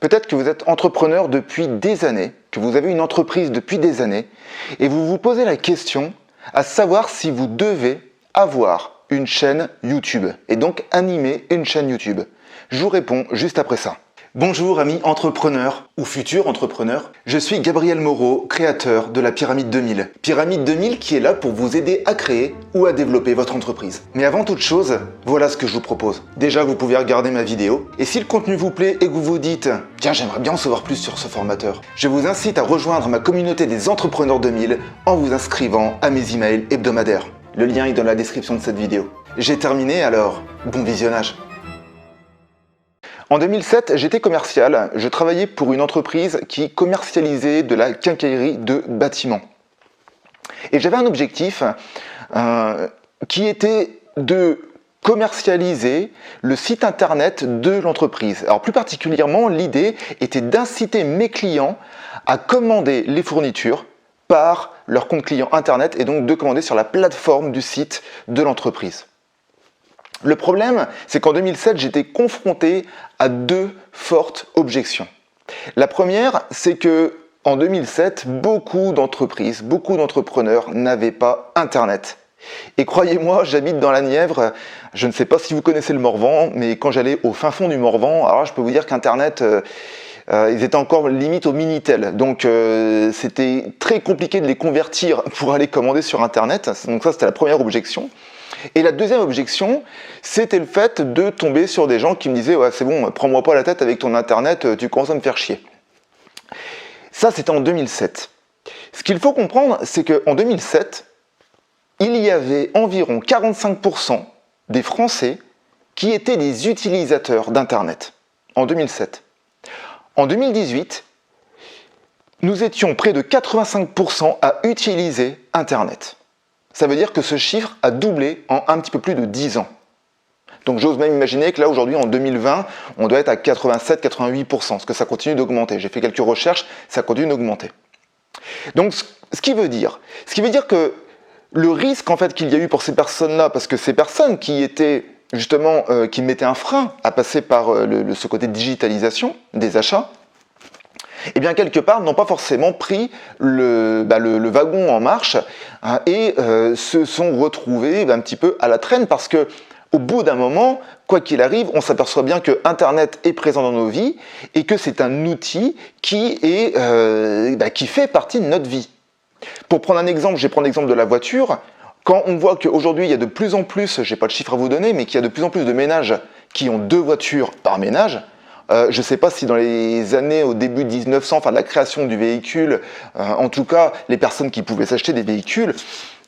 Peut-être que vous êtes entrepreneur depuis des années, que vous avez une entreprise depuis des années, et vous vous posez la question à savoir si vous devez avoir une chaîne YouTube, et donc animer une chaîne YouTube. Je vous réponds juste après ça. Bonjour amis entrepreneurs ou futurs entrepreneurs, je suis Gabriel Moreau, créateur de la Pyramide 2000. Pyramide 2000 qui est là pour vous aider à créer ou à développer votre entreprise. Mais avant toute chose, voilà ce que je vous propose. Déjà, vous pouvez regarder ma vidéo, et si le contenu vous plaît et que vous vous dites « Tiens, j'aimerais bien en savoir plus sur ce formateur », je vous incite à rejoindre ma communauté des entrepreneurs 2000 en vous inscrivant à mes emails hebdomadaires. Le lien est dans la description de cette vidéo. J'ai terminé, alors bon visionnage. En 2007, j'étais commercial, je travaillais pour une entreprise qui commercialisait de la quincaillerie de bâtiments. Et j'avais un objectif qui était de commercialiser le site internet de l'entreprise. Alors plus particulièrement, l'idée était d'inciter mes clients à commander les fournitures par leur compte client internet et donc de commander sur la plateforme du site de l'entreprise. Le problème, c'est qu'en 2007, j'étais confronté à deux fortes objections. La première, c'est que en 2007, beaucoup d'entreprises, beaucoup d'entrepreneurs n'avaient pas Internet. Et croyez-moi, j'habite dans la Nièvre, je ne sais pas si vous connaissez le Morvan, mais quand j'allais au fin fond du Morvan, alors je peux vous dire qu'Internet, ils étaient encore limite au Minitel. Donc c'était très compliqué de les convertir pour aller commander sur Internet. Donc ça, c'était la première objection. Et la deuxième objection, c'était le fait de tomber sur des gens qui me disaient « Ouais, c'est bon, prends-moi pas la tête avec ton Internet, tu commences à me faire chier ». Ça, c'était en 2007. Ce qu'il faut comprendre, c'est qu'en 2007, il y avait environ 45% des Français qui étaient des utilisateurs d'Internet. En 2007. En 2018, nous étions près de 85% à utiliser Internet. Ça veut dire que ce chiffre a doublé en un petit peu plus de 10 ans. Donc j'ose même imaginer que là aujourd'hui en 2020, on doit être à 87-88%, parce que ça continue d'augmenter. J'ai fait quelques recherches, ça continue d'augmenter. Donc ce qui veut dire que le risque en fait qu'il y a eu pour ces personnes-là, parce que ces personnes qui étaient justement, qui mettaient un frein à passer par ce côté de digitalisation des achats, eh bien quelque part n'ont pas forcément pris le wagon en marche et se sont retrouvés un petit peu à la traîne parce que au bout d'un moment, quoi qu'il arrive, on s'aperçoit bien que Internet est présent dans nos vies et que c'est un outil qui fait partie de notre vie. Pour prendre un exemple, je vais prendre l'exemple de la voiture. Quand on voit qu'aujourd'hui il y a de plus en plus, je n'ai pas de chiffre à vous donner, mais qu'il y a de plus en plus de ménages qui ont 2 voitures par ménage. Je ne sais pas si dans les années au début de 1900, enfin de la création du véhicule, en tout cas les personnes qui pouvaient s'acheter des véhicules,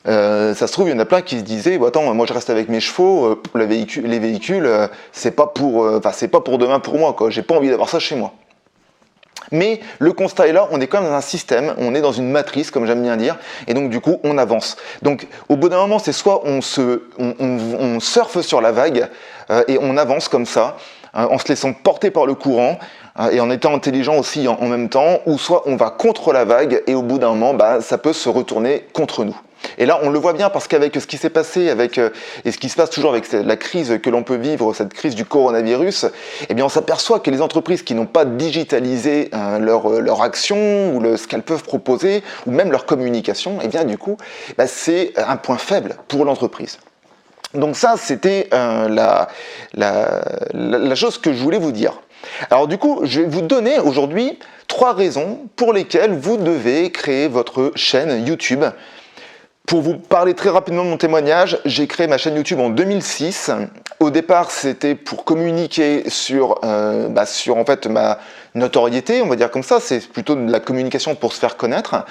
ça se trouve il y en a plein qui se disaient bah, attends moi je reste avec mes chevaux, les véhicules c'est pas pour demain pour moi quoi, j'ai pas envie d'avoir ça chez moi. Mais le constat est là, on est quand même dans un système, on est dans une matrice comme j'aime bien dire, et donc du coup on avance. Donc au bout d'un moment c'est soit on surfe sur la vague et on avance comme ça, en se laissant porter par le courant et en étant intelligent aussi en même temps, ou soit on va contre la vague et au bout d'un moment ça peut se retourner contre nous. Et là on le voit bien parce qu'avec ce qui s'est passé et ce qui se passe toujours avec la crise que l'on peut vivre, cette crise du coronavirus, eh bien on s'aperçoit que les entreprises qui n'ont pas digitalisé leur action ou ce qu'elles peuvent proposer ou même leur communication, eh bien du coup c'est un point faible pour l'entreprise. Donc ça, c'était la chose que je voulais vous dire. Alors du coup, je vais vous donner aujourd'hui 3 raisons pour lesquelles vous devez créer votre chaîne YouTube. Pour vous parler très rapidement de mon témoignage, j'ai créé ma chaîne YouTube en 2006. Au départ, c'était pour communiquer sur en fait ma notoriété, on va dire comme ça. C'est plutôt de la communication pour se faire connaître.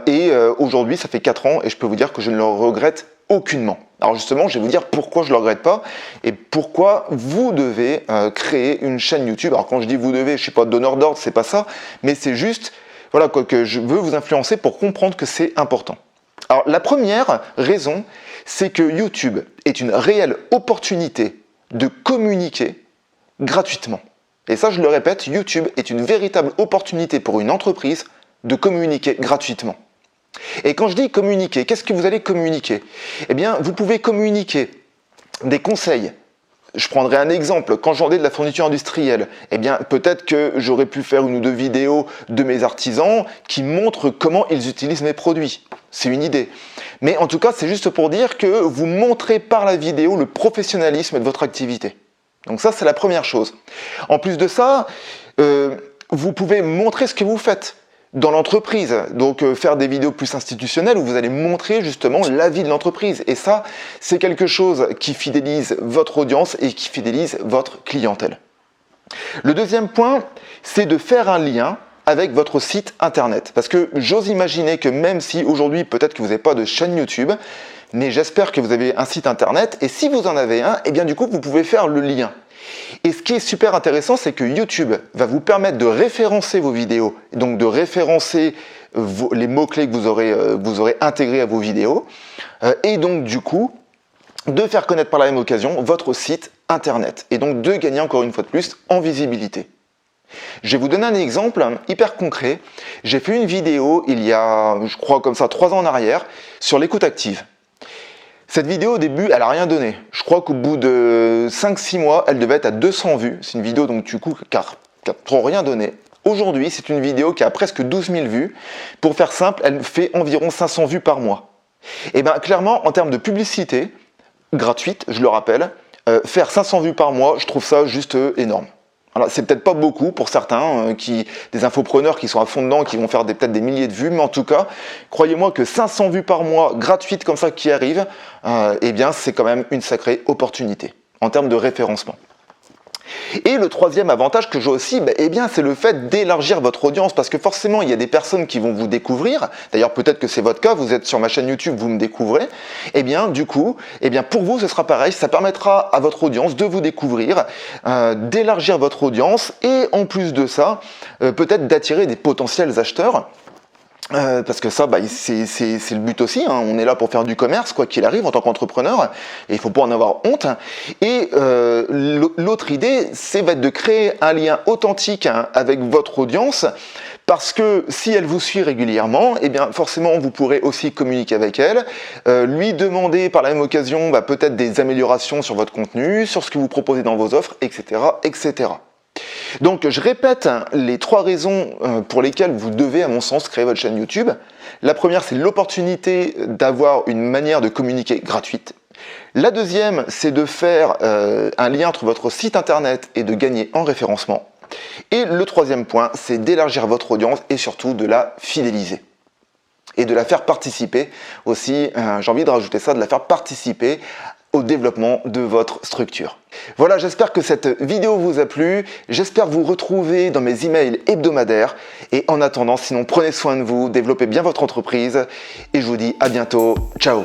Et aujourd'hui, ça fait 4 ans et je peux vous dire que je ne le regrette aucunement. Alors justement, je vais vous dire pourquoi je ne le regrette pas et pourquoi vous devez créer une chaîne YouTube. Alors quand je dis vous devez, je ne suis pas donneur d'ordre, c'est pas ça, mais c'est juste voilà, que je veux vous influencer pour comprendre que c'est important. Alors la première raison, c'est que YouTube est une réelle opportunité de communiquer gratuitement. Et ça, je le répète, YouTube est une véritable opportunité pour une entreprise de communiquer gratuitement. Et quand je dis communiquer, qu'est-ce que vous allez communiquer? Eh bien, vous pouvez communiquer des conseils Je prendrai un exemple, quand je vendais de la fourniture industrielle, eh bien peut-être que j'aurais pu faire une ou deux vidéos de mes artisans qui montrent comment ils utilisent mes produits. C'est une idée. Mais en tout cas, c'est juste pour dire que vous montrez par la vidéo le professionnalisme de votre activité. Donc ça, c'est la première chose. En plus de ça, vous pouvez montrer ce que vous faites dans l'entreprise, donc faire des vidéos plus institutionnelles où vous allez montrer justement la vie de l'entreprise. Et ça, c'est quelque chose qui fidélise votre audience et qui fidélise votre clientèle. Le deuxième point, c'est de faire un lien avec votre site internet. Parce que j'ose imaginer que même si aujourd'hui, peut-être que vous n'avez pas de chaîne YouTube, mais j'espère que vous avez un site internet, et si vous en avez un, et bien du coup, vous pouvez faire le lien. Et ce qui est super intéressant, c'est que YouTube va vous permettre de référencer vos vidéos, donc de référencer les mots-clés que vous aurez intégrés à vos vidéos, et donc du coup, de faire connaître par la même occasion votre site internet, et donc de gagner encore une fois de plus en visibilité. Je vais vous donner un exemple hyper concret. J'ai fait une vidéo il y a, je crois comme ça, 3 ans en arrière, sur l'écoute active. Cette vidéo au début, elle n'a rien donné. Je crois qu'au bout de 5-6 mois, elle devait être à 200 vues. C'est une vidéo donc du coup qui n'a trop rien donné. Aujourd'hui, c'est une vidéo qui a presque 12 000 vues. Pour faire simple, elle fait environ 500 vues par mois. Et bien clairement, en termes de publicité, gratuite, je le rappelle, faire 500 vues par mois, je trouve ça juste énorme. Alors, c'est peut-être pas beaucoup pour certains, des infopreneurs qui sont à fond dedans, qui vont faire peut-être des milliers de vues, mais en tout cas, croyez-moi que 500 vues par mois, gratuites comme ça, qui arrivent, eh bien, c'est quand même une sacrée opportunité en termes de référencement. Et le troisième avantage que j'ai aussi, eh bien, c'est le fait d'élargir votre audience, parce que forcément, il y a des personnes qui vont vous découvrir. D'ailleurs, peut-être que c'est votre cas, vous êtes sur ma chaîne YouTube, vous me découvrez. Eh bien, du coup, pour vous, ce sera pareil. Ça permettra à votre audience de vous découvrir, d'élargir votre audience, et en plus de ça, peut-être d'attirer des potentiels acheteurs. Parce que ça, c'est le but aussi, hein. On est là pour faire du commerce, quoi qu'il arrive, en tant qu'entrepreneur, et il ne faut pas en avoir honte. Et l'autre idée, va être de créer un lien authentique avec votre audience, parce que si elle vous suit régulièrement, eh bien forcément vous pourrez aussi communiquer avec elle, lui demander par la même occasion peut-être des améliorations sur votre contenu, sur ce que vous proposez dans vos offres, etc., etc. Donc je répète les 3 raisons pour lesquelles vous devez, à mon sens, créer votre chaîne YouTube. La première, c'est l'opportunité d'avoir une manière de communiquer gratuite. La deuxième, c'est de faire un lien entre votre site internet et de gagner en référencement. Et le troisième point, c'est d'élargir votre audience et surtout de la fidéliser. Et de la faire participer aussi, j'ai envie de rajouter ça, de la faire participer au développement de votre structure. Voilà, j'espère que cette vidéo vous a plu, j'espère vous retrouver dans mes emails hebdomadaires, et en attendant, sinon prenez soin de vous, développez bien votre entreprise, et je vous dis à bientôt, ciao.